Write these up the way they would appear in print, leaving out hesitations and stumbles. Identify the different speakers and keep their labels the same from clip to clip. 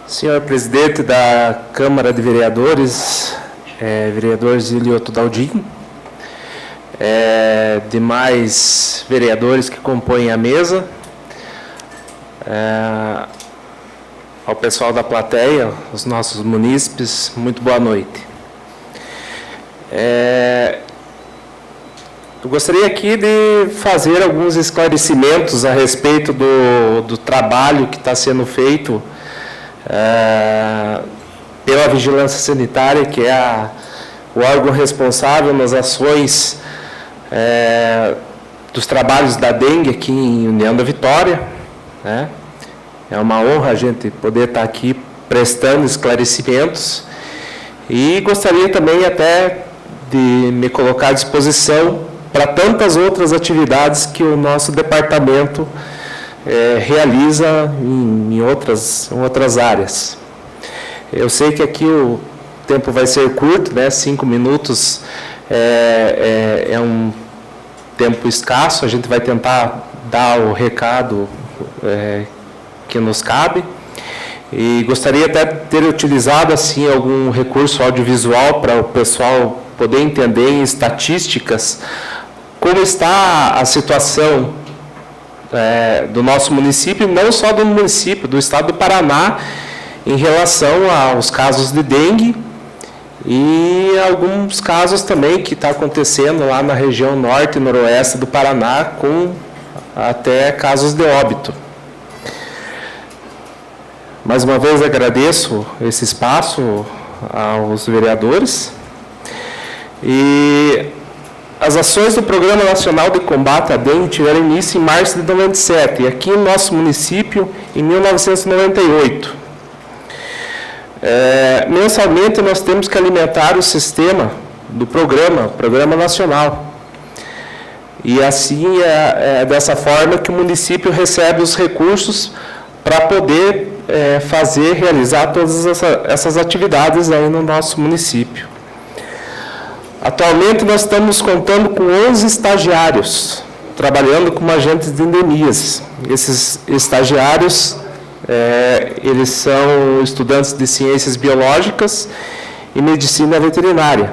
Speaker 1: Senhor presidente da Câmara de Vereadores, vereador Zilioto Daldin, demais vereadores que compõem a mesa, ao pessoal da plateia, os nossos munícipes, muito boa noite. Eu gostaria aqui de fazer alguns esclarecimentos a respeito do trabalho que está sendo feito pela Vigilância Sanitária, que é o órgão responsável nas ações dos trabalhos da dengue aqui em União da Vitória, né? É uma honra a gente poder estar aqui prestando esclarecimentos e gostaria também até de me colocar à disposição para tantas outras atividades que o nosso departamento realiza em outras áreas. Eu sei que aqui o tempo vai ser curto, né? 5 minutos é um tempo escasso, a gente vai tentar dar o recado que nos cabe. E gostaria até de ter utilizado assim algum recurso audiovisual para o pessoal poder entender em estatísticas como está a situação do nosso município, não só do município, do estado do Paraná, em relação aos casos de dengue e alguns casos também que está acontecendo lá na região norte e noroeste do Paraná, com até casos de óbito. Mais uma vez agradeço esse espaço aos vereadores. E as ações do Programa Nacional de Combate à Dengue tiveram início em março de 97, e aqui no nosso município em 1998. Mensalmente nós temos que alimentar o sistema do Programa Nacional. E assim é dessa forma que o município recebe os recursos para poder realizar todas essas atividades aí no nosso município. Atualmente nós estamos contando com 11 estagiários, trabalhando como agentes de endemias. Esses estagiários, eles são estudantes de ciências biológicas e medicina veterinária.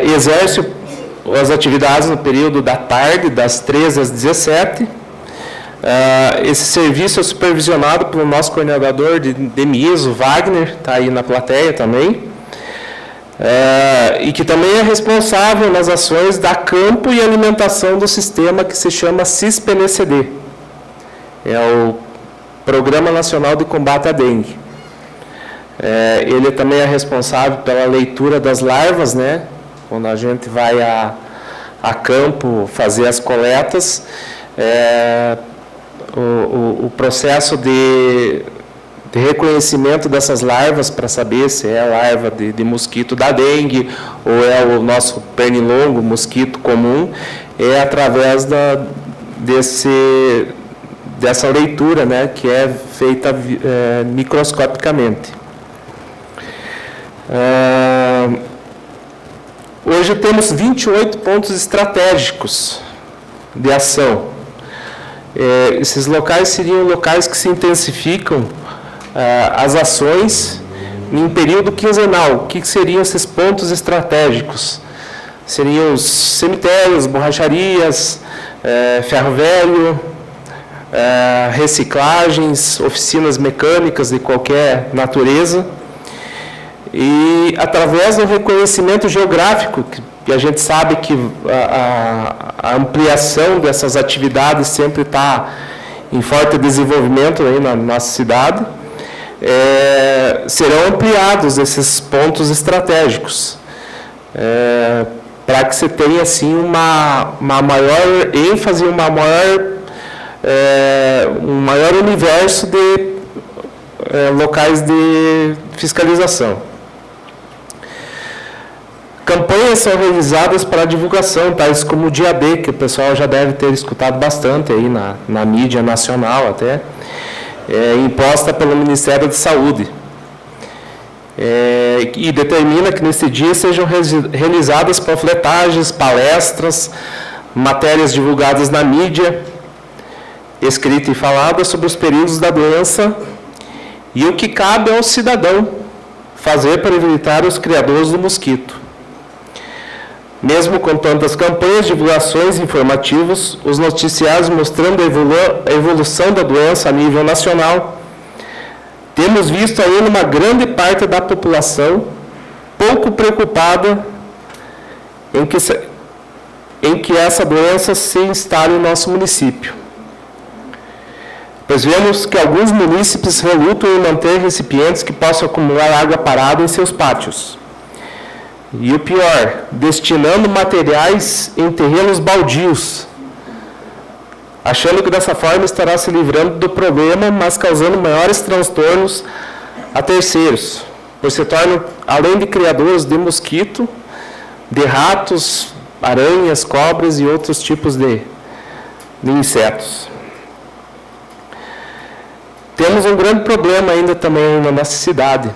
Speaker 1: Exercem as atividades no período da tarde, das 13 às 17. Esse serviço é supervisionado pelo nosso coordenador de endemias, o Wagner, está aí na plateia também. E que também é responsável nas ações da campo e alimentação do sistema que se chama CISPNCD. É o Programa Nacional de Combate à Dengue. Ele também é responsável pela leitura das larvas, né? Quando a gente vai a campo fazer as coletas, o processo de reconhecimento dessas larvas para saber se é a larva de mosquito da dengue ou é o nosso pernilongo, mosquito comum, é através dessa leitura, né, que é feita microscopicamente. Hoje temos 28 pontos estratégicos de ação. Esses locais seriam locais que se intensificam as ações em período quinzenal. O que seriam esses pontos estratégicos? Seriam os cemitérios, borracharias, ferro velho, reciclagens, oficinas mecânicas de qualquer natureza. E através do reconhecimento geográfico, que a gente sabe que a ampliação dessas atividades sempre está em forte desenvolvimento aí na nossa cidade, serão ampliados esses pontos estratégicos, para que você tenha assim uma maior ênfase, um maior universo de locais de fiscalização. Campanhas são realizadas para divulgação, tais como o Dia D, que o pessoal já deve ter escutado bastante aí na mídia nacional até, imposta pelo Ministério da Saúde. E determina que nesse dia sejam realizadas panfletagens, palestras, matérias divulgadas na mídia, escrita e falada sobre os períodos da doença E o que cabe ao cidadão fazer para evitar os criadores do mosquito. Mesmo com tantas campanhas, divulgações, informativos, os noticiários mostrando a evolução da doença a nível nacional, temos visto ainda uma grande parte da população pouco preocupada em que essa doença se instale em nosso município. Pois vemos que alguns munícipes relutam em manter recipientes que possam acumular água parada em seus pátios. E o pior, destinando materiais em terrenos baldios, achando que dessa forma estará se livrando do problema, mas causando maiores transtornos a terceiros, pois se tornam, além de criadores de mosquito, de ratos, aranhas, cobras e outros tipos de insetos. Temos um grande problema ainda também na nossa cidade,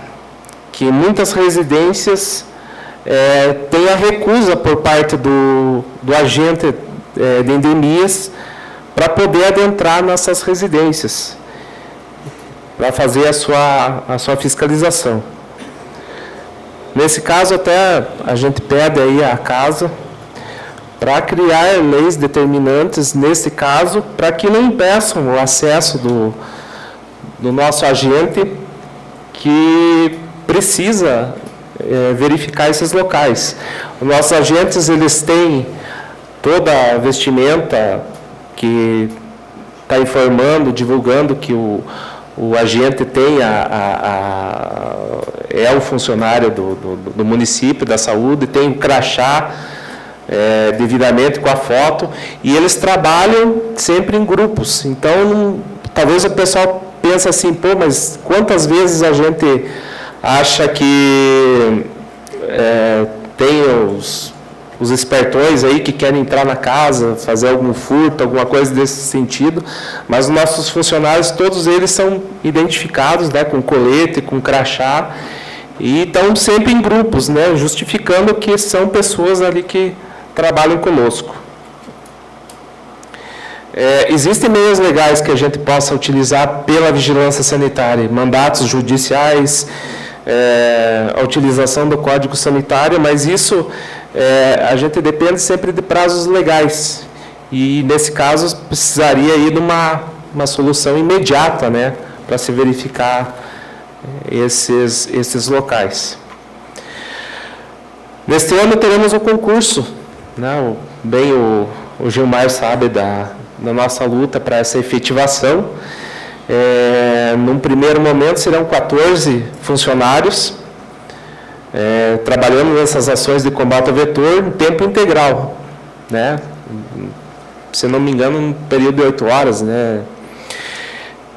Speaker 1: que muitas residências têm a recusa por parte do agente de endemias para poder adentrar nessas residências, para fazer a sua fiscalização. Nesse caso, até a gente pede aí à casa para criar leis determinantes, nesse caso, para que não impeçam o acesso do nosso agente que precisa verificar esses locais. Os nossos agentes, eles têm toda a vestimenta que está informando, divulgando que o agente tem é o funcionário do município da saúde, tem o crachá devidamente com a foto, e eles trabalham sempre em grupos. Então, talvez o pessoal pense assim, pô, mas quantas vezes a gente acha que tem os espertões aí que querem entrar na casa, fazer algum furto, alguma coisa desse sentido, mas os nossos funcionários, todos eles são identificados, né, com colete, com crachá, e estão sempre em grupos, né, justificando que são pessoas ali que trabalham conosco. Existem meios legais que a gente possa utilizar pela vigilância sanitária, mandatos judiciais, a utilização do Código Sanitário, mas isso a gente depende sempre de prazos legais. E, nesse caso, precisaria ir de uma solução imediata, né, para se verificar esses locais. Neste ano teremos um concurso, né, bem o Gilmar sabe da nossa luta para essa efetivação. Num primeiro momento serão 14 funcionários trabalhando nessas ações de combate ao vetor em tempo integral, né? Se não me engano, um período de 8 horas, né?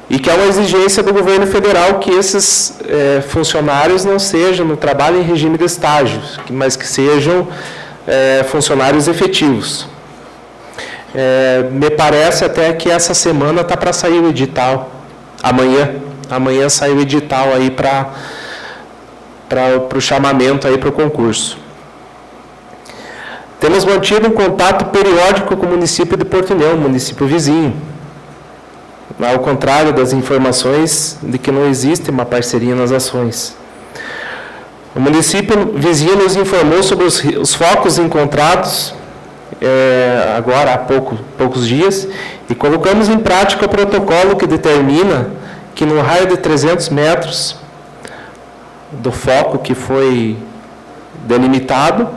Speaker 1: E que é uma exigência do governo federal que esses funcionários não sejam, não trabalhem em regime de estágio, mas que sejam funcionários efetivos. Me parece até que essa semana está para sair o edital. Amanhã sai o edital aí para o chamamento aí para o concurso. Temos mantido um contato periódico com o município de Porto União, município vizinho. Ao contrário das informações de que não existe uma parceria nas ações. O município vizinho nos informou sobre os focos encontrados agora há poucos dias, e colocamos em prática o protocolo que determina que no raio de 300 metros do foco que foi delimitado,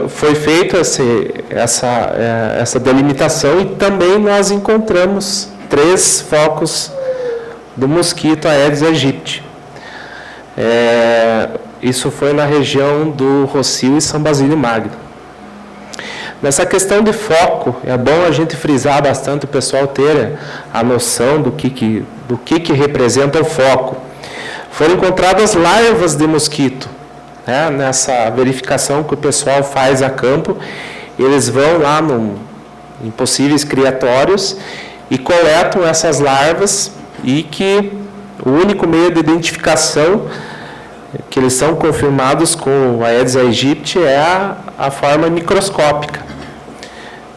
Speaker 1: foi feita essa delimitação, e também nós encontramos 3 focos do mosquito Aedes aegypti. Isso foi na região do Rossio e São Basílio Magno. Nessa questão de foco, é bom a gente frisar bastante, o pessoal ter a noção do que representa o foco. Foram encontradas larvas de mosquito, né? Nessa verificação que o pessoal faz a campo, eles vão lá em possíveis criatórios e coletam essas larvas, e que o único meio de identificação que eles são confirmados com o Aedes aegypti é a forma microscópica.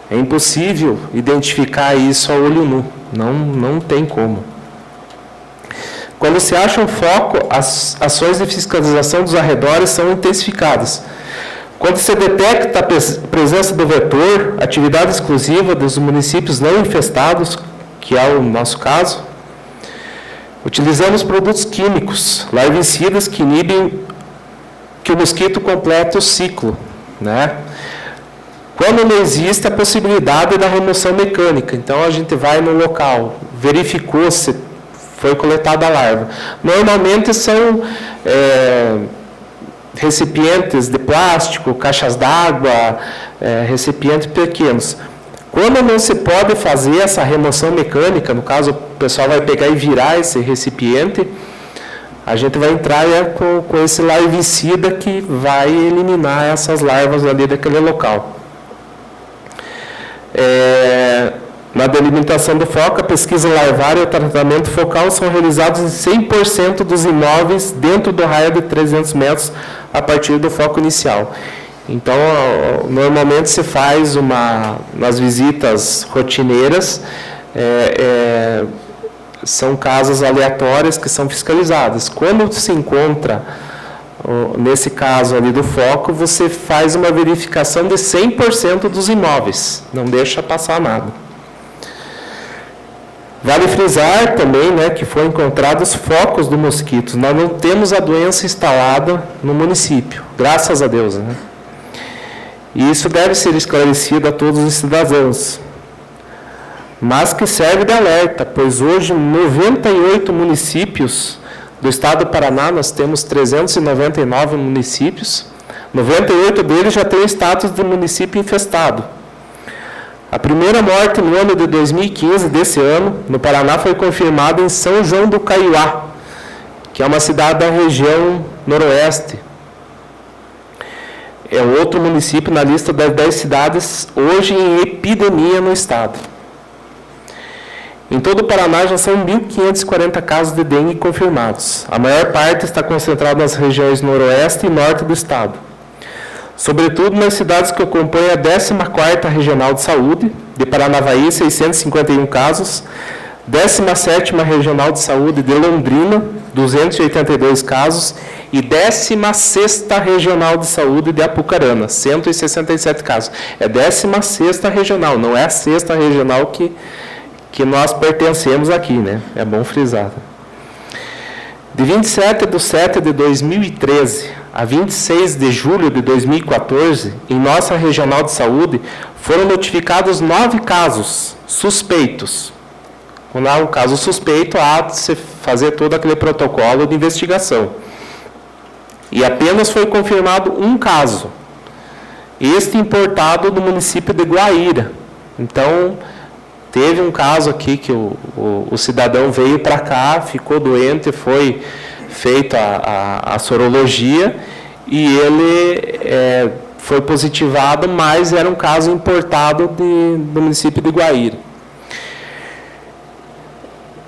Speaker 1: É impossível identificar isso a olho nu, não tem como. Quando se acha um foco, as ações de fiscalização dos arredores são intensificadas. Quando se detecta a presença do vetor, atividade exclusiva dos municípios não infestados, que é o nosso caso, utilizamos produtos químicos, larvicidas que inibem que o mosquito complete o ciclo, né? Quando não existe a possibilidade da remoção mecânica, então a gente vai no local, verificou se foi coletada a larva. Normalmente são recipientes de plástico, caixas d'água, recipientes pequenos. Quando não se pode fazer essa remoção mecânica, no caso o pessoal vai pegar e virar esse recipiente, a gente vai entrar com esse larvicida que vai eliminar essas larvas ali daquele local. Na delimitação do foco, a pesquisa larvária e o tratamento focal são realizados em 100% dos imóveis dentro do raio de 300 metros a partir do foco inicial. Então, normalmente se faz nas visitas rotineiras, são casas aleatórias que são fiscalizadas. Quando se encontra, nesse caso ali do foco, você faz uma verificação de 100% dos imóveis, não deixa passar nada. Vale frisar também, né, que foram encontrados focos do mosquito. Nós não temos a doença instalada no município, graças a Deus, né? E isso deve ser esclarecido a todos os cidadãos. Mas que serve de alerta, pois hoje 98 municípios do estado do Paraná, nós temos 399 municípios, 98 deles já têm status de município infestado. A primeira morte no ano de 2015, desse ano, no Paraná, foi confirmada em São João do Caiuá, que é uma cidade da região noroeste. É outro município na lista das 10 cidades hoje em epidemia no estado. Em todo o Paraná já são 1.540 casos de dengue confirmados. A maior parte está concentrada nas regiões noroeste e norte do estado. Sobretudo nas cidades que compõem a 14ª Regional de Saúde, de Paranavaí, 651 casos, 17ª Regional de Saúde de Londrina, 282 casos, e 16ª Regional de Saúde de Apucarana, 167 casos. É 16ª Regional, não é a 6ª Regional que nós pertencemos aqui, né? É bom frisar. De 27 de setembro de 2013 a 26 de julho de 2014, em nossa Regional de Saúde, foram notificados 9 casos suspeitos. Quando há um caso suspeito, há de se fazer todo aquele protocolo de investigação. E apenas foi confirmado um caso, este importado do município de Guaíra. Então, teve um caso aqui que o cidadão veio para cá, ficou doente, foi feita a sorologia e ele foi positivado, mas era um caso importado do município de Guaíra.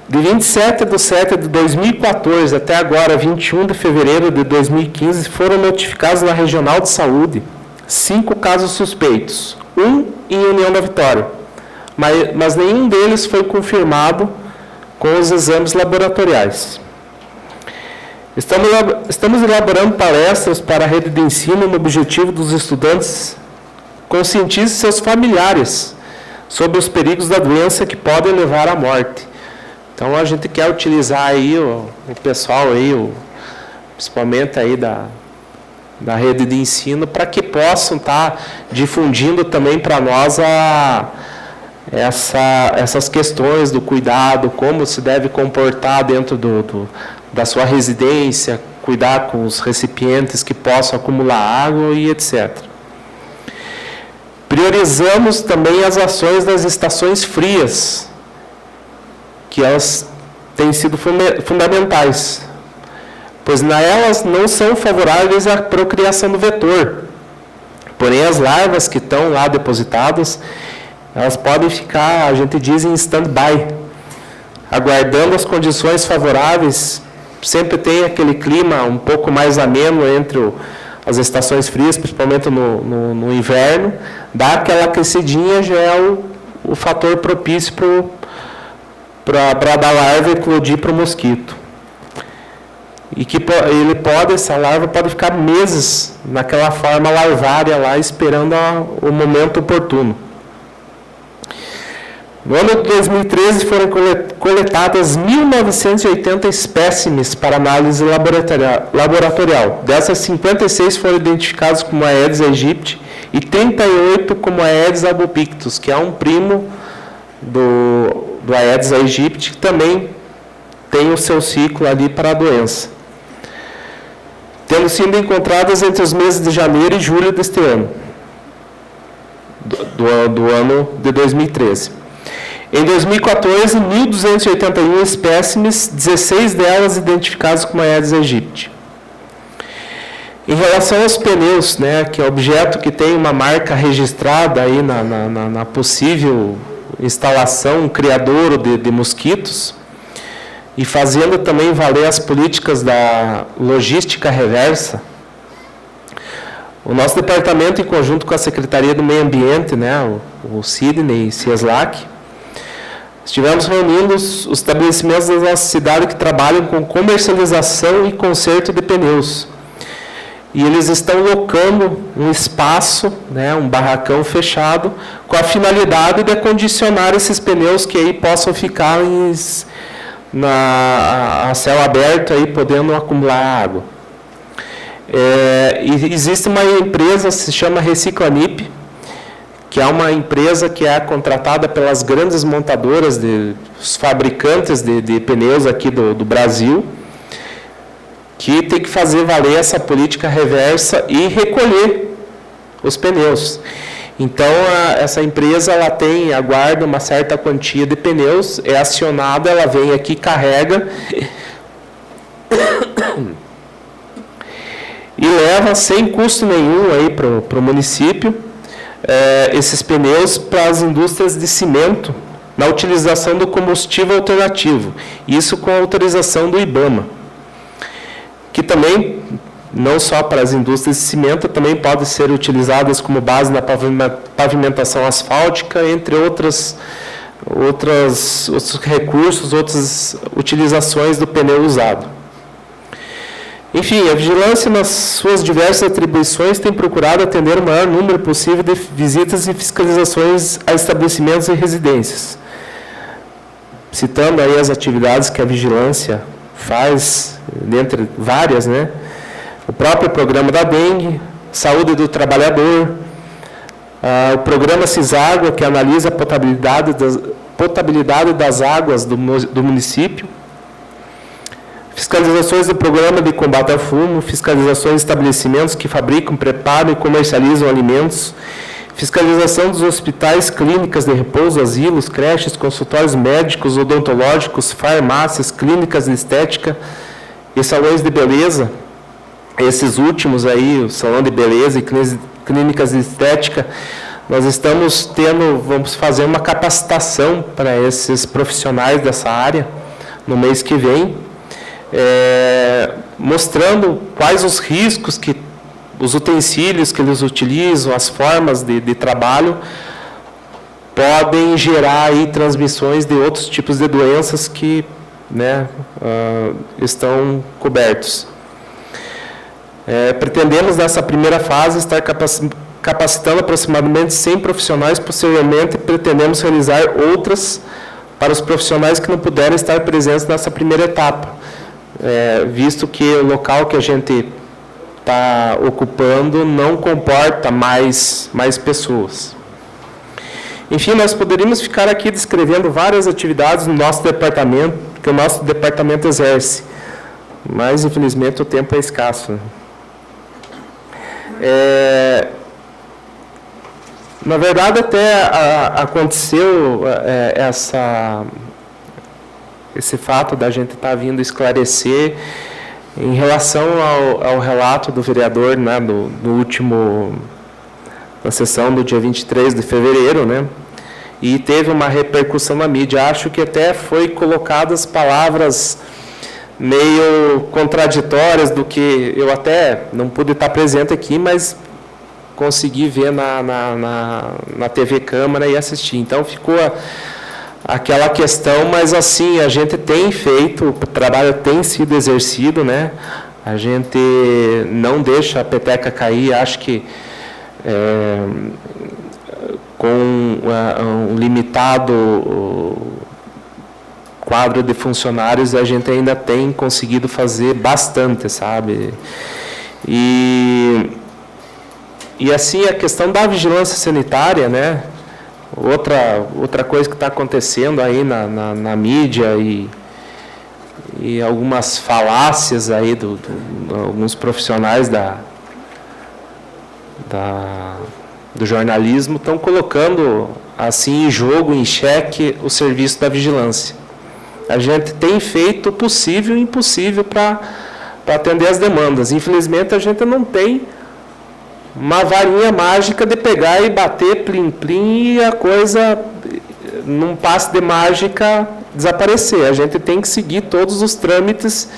Speaker 1: De 27 de setembro de 2014 até agora, 21 de fevereiro de 2015, foram notificados na Regional de Saúde 5 casos suspeitos, um em União da Vitória, mas nenhum deles foi confirmado com os exames laboratoriais. Estamos elaborando palestras para a rede de ensino no objetivo dos estudantes conscientizem seus familiares sobre os perigos da doença que podem levar à morte. Então, a gente quer utilizar aí o pessoal, aí, principalmente aí da rede de ensino, para que possam estar difundindo também para nós essas questões do cuidado, como se deve comportar dentro da sua residência, cuidar com os recipientes que possam acumular água e etc. Priorizamos também as ações das estações frias, que elas têm sido fundamentais, pois elas não são favoráveis à procriação do vetor. Porém, as larvas que estão lá depositadas, elas podem ficar, a gente diz, em stand-by, aguardando as condições favoráveis. Sempre tem aquele clima um pouco mais ameno entre as estações frias, principalmente no inverno, dá aquela aquecidinha, já é o fator propício para dar larva eclodir para o mosquito. e que essa larva pode ficar meses naquela forma larvária lá, esperando o momento oportuno. No ano de 2013 foram coletadas 1.980 espécimes para análise laboratorial. Dessas, 56 foram identificadas como Aedes aegypti e 38 como Aedes albopictus, que é um primo do Aedes aegypti, que também tem o seu ciclo ali para a doença. Tendo sido encontradas entre os meses de janeiro e julho deste ano, do ano de 2013. Em 2014, 1.281 espécimes, 16 delas identificadas como Aedes aegypti. Em relação aos pneus, né, que é objeto que tem uma marca registrada aí na possível instalação, um criadouro de mosquitos, e fazendo também valer as políticas da logística reversa, o nosso departamento, em conjunto com a Secretaria do Meio Ambiente, né, o Sidney e Cieslac, estivemos reunindo os estabelecimentos da nossa cidade que trabalham com comercialização e conserto de pneus. E eles estão locando um espaço, né, um barracão fechado, com a finalidade de acondicionar esses pneus que aí possam ficar a céu aberto, aí, podendo acumular água. E existe uma empresa, se chama Reciclanip, que é uma empresa que é contratada pelas grandes montadoras, os fabricantes de pneus aqui do Brasil, que tem que fazer valer essa política reversa e recolher os pneus. Então, essa empresa aguarda uma certa quantia de pneus, é acionada, ela vem aqui, carrega e leva sem custo nenhum aí para o município esses pneus para as indústrias de cimento, na utilização do combustível alternativo, isso com a autorização do IBAMA, que também, não só para as indústrias de cimento, também podem ser utilizadas como base na pavimentação asfáltica, entre outros recursos, outras utilizações do pneu usado. Enfim, a vigilância, nas suas diversas atribuições, tem procurado atender o maior número possível de visitas e fiscalizações a estabelecimentos e residências. Citando aí as atividades que a vigilância faz, dentre várias, né? O próprio programa da dengue, saúde do trabalhador, o programa Ciságua, que analisa a potabilidade das águas do município, fiscalizações do programa de combate ao fumo, fiscalizações de estabelecimentos que fabricam, preparam e comercializam alimentos, fiscalização dos hospitais, clínicas de repouso, asilos, creches, consultórios médicos, odontológicos, farmácias, clínicas de estética e salões de beleza. Esses últimos aí, o salão de beleza e clínicas de estética, nós vamos fazer uma capacitação para esses profissionais dessa área no mês que vem, mostrando quais os riscos os utensílios que eles utilizam, as formas de trabalho, podem gerar aí transmissões de outros tipos de doenças que, né, estão cobertos. Pretendemos, nessa primeira fase, estar capacitando aproximadamente 100 profissionais. Posteriormente, pretendemos realizar outras para os profissionais que não puderem estar presentes nessa primeira etapa, visto que o local que a gente está ocupando não comporta mais pessoas. Enfim, nós poderíamos ficar aqui descrevendo várias atividades no nosso departamento, que o nosso departamento exerce, mas, infelizmente, o tempo é escasso. Na verdade, até aconteceu esse fato da gente estar vindo esclarecer em relação ao relato do vereador, né, na sessão do dia 23 de fevereiro, né, e teve uma repercussão na mídia. Acho que até foi colocadas palavras meio contraditórias do que eu até não pude estar presente aqui, mas consegui ver na TV Câmara e assistir. Então, ficou aquela questão, mas assim, a gente tem feito, o trabalho tem sido exercido, né? A gente não deixa a peteca cair, acho que com um limitado quadro de funcionários, a gente ainda tem conseguido fazer bastante, sabe? E assim, a questão da vigilância sanitária, né? Outra coisa que está acontecendo aí na mídia e algumas falácias aí alguns profissionais do jornalismo estão colocando assim em jogo, em xeque, o serviço da vigilância. A gente tem feito o possível e o impossível para atender as demandas. Infelizmente, a gente não tem uma varinha mágica de pegar e bater plim-plim e a coisa, num passe de mágica, desaparecer. A gente tem que seguir todos os trâmites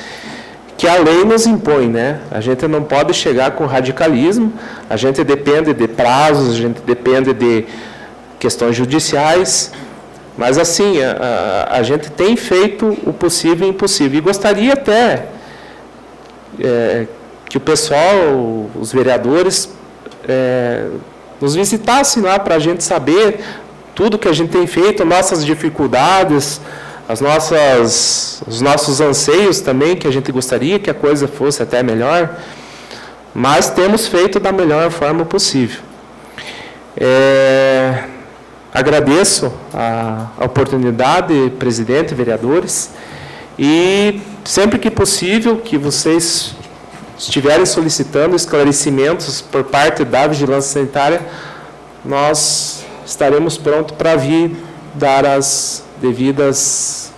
Speaker 1: que a lei nos impõe, né? A gente não pode chegar com radicalismo, a gente depende de prazos, a gente depende de questões judiciais, mas assim, a gente tem feito o possível e o impossível. E gostaria até que o pessoal, os vereadores, nos visitassem lá para a gente saber tudo que a gente tem feito, nossas dificuldades, os nossos anseios também, que a gente gostaria que a coisa fosse até melhor, mas temos feito da melhor forma possível. Agradeço a oportunidade, presidente, vereadores, e sempre que possível, que vocês estiverem solicitando esclarecimentos por parte da Vigilância Sanitária, nós estaremos prontos para vir dar as devidas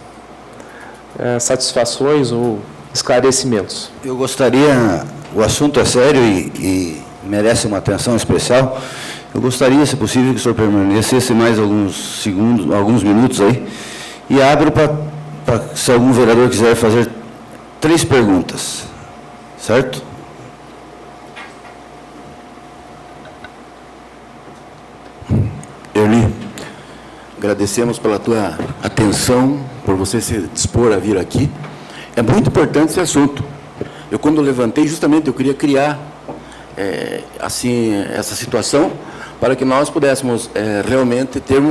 Speaker 1: satisfações ou esclarecimentos.
Speaker 2: Eu gostaria, o assunto é sério e merece uma atenção especial, eu gostaria, se possível, que o senhor permanecesse mais alguns segundos, alguns minutos aí, e abro para se algum vereador quiser fazer 3 perguntas. Certo?
Speaker 3: Erli, agradecemos pela tua atenção, por você se dispor a vir aqui. É muito importante esse assunto. Eu, quando levantei, justamente eu queria criar assim, essa situação para que nós pudéssemos realmente ter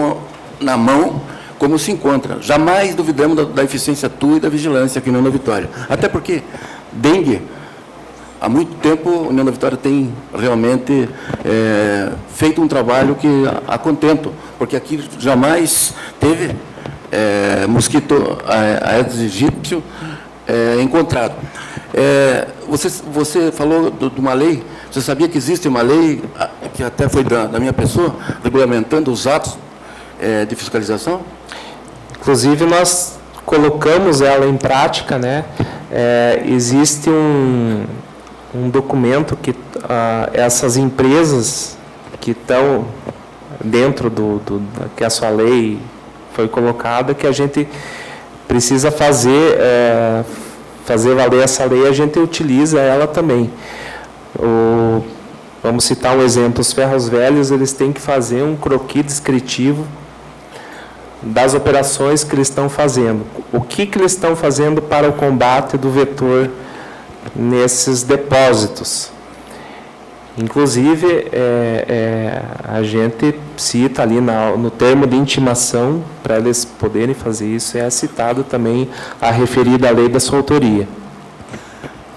Speaker 3: na mão como se encontra. Jamais duvidamos da eficiência tua e da vigilância aqui na União da Vitória. Até porque dengue, há muito tempo, a União da Vitória tem realmente feito um trabalho que a contento, porque aqui jamais teve mosquito Aedes aegypti encontrado. Você falou de uma lei, você sabia que existe uma lei, que até foi da minha pessoa, regulamentando os atos de fiscalização?
Speaker 1: Inclusive, nós colocamos ela em prática, né? Existe um documento que essas empresas que estão dentro que a sua lei foi colocada, que a gente precisa fazer valer essa lei, a gente utiliza ela também. Vamos citar um exemplo, os ferros velhos, eles têm que fazer um croquis descritivo das operações que eles estão fazendo. O que eles estão fazendo para o combate do vetor nesses depósitos. Inclusive, a gente cita ali no termo de intimação, para eles poderem fazer isso, citado também a referida lei da sua autoria.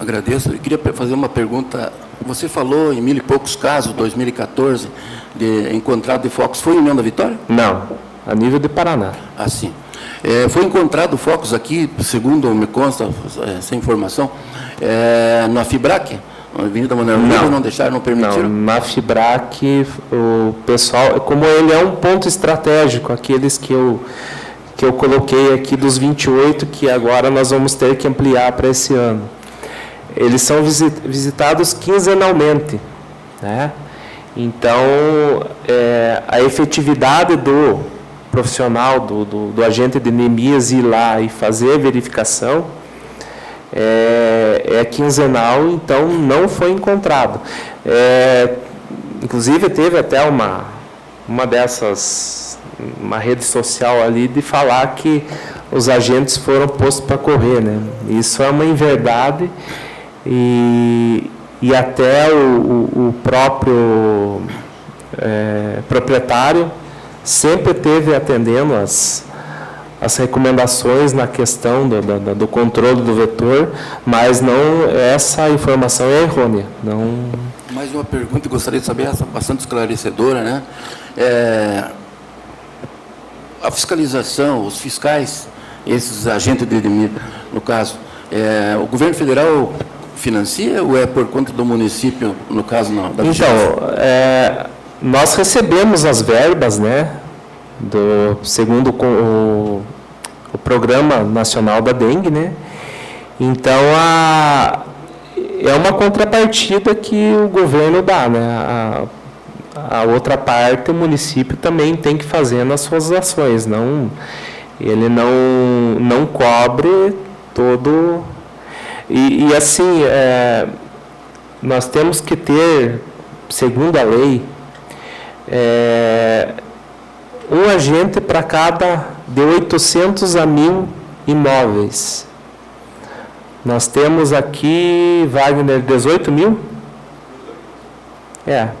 Speaker 3: Agradeço. Eu queria fazer uma pergunta. Você falou em 1000 e poucos casos, 2014, de encontrado de focos. Foi em União da Vitória?
Speaker 1: Não, a nível de Paraná.
Speaker 3: Ah, sim. Foi encontrado focos aqui, segundo me consta, essa informação, na Fibrac, na Avenida Manuel Oliveira, não deixaram, não permitiram?
Speaker 1: Não, na Fibrac, o pessoal, como ele é um ponto estratégico, aqueles que eu coloquei aqui dos 28, que agora nós vamos ter que ampliar para esse ano. Eles são visitados quinzenalmente, né? Então, a efetividade do profissional, do agente de Neemias ir lá e fazer a verificação é quinzenal, então não foi encontrado. Inclusive, teve até uma dessas uma rede social ali de falar que os agentes foram postos para correr, né? Isso é uma inverdade e até o próprio proprietário sempre esteve atendendo as recomendações na questão do controle do vetor, mas não, essa informação é errônea. Não...
Speaker 3: Mais uma pergunta, eu gostaria de saber, essa bastante esclarecedora, né? A fiscalização, os fiscais, esses agentes no caso, o governo federal financia ou é por conta do município, no caso, da vigilância?
Speaker 1: Então, nós recebemos as verbas, né, segundo o Programa Nacional da Dengue, né? Então, é uma contrapartida que o governo dá, né? A outra parte, o município também tem que fazer nas suas ações, ele não cobre todo... E assim, nós temos que ter, segundo a lei, um agente para cada de 800 a 1.000 imóveis. Nós temos aqui, Wagner, 18 mil?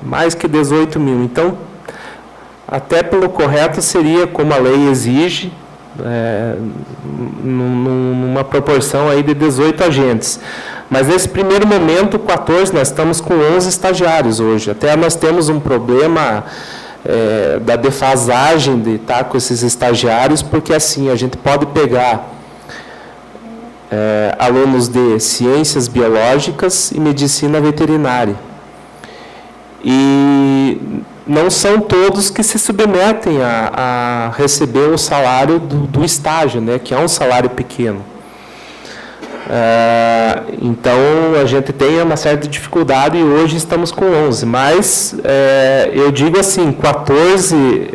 Speaker 1: Mais que 18 mil. Então, até pelo correto seria, como a lei exige, numa proporção aí de 18 agentes. Mas nesse primeiro momento, 14, nós estamos com 11 estagiários hoje. Até nós temos um problema da defasagem de estar com esses estagiários, porque assim, a gente pode pegar alunos de ciências biológicas e medicina veterinária. E não são todos que se submetem a receber o salário do estágio, né, que é um salário pequeno. Então, a gente tem uma certa dificuldade e hoje estamos com 11. Mas, eu digo assim, 14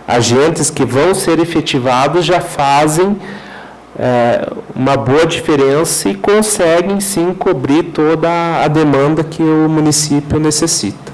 Speaker 1: agentes que vão ser efetivados já fazem uma boa diferença e conseguem, sim, cobrir toda a demanda que o município necessita.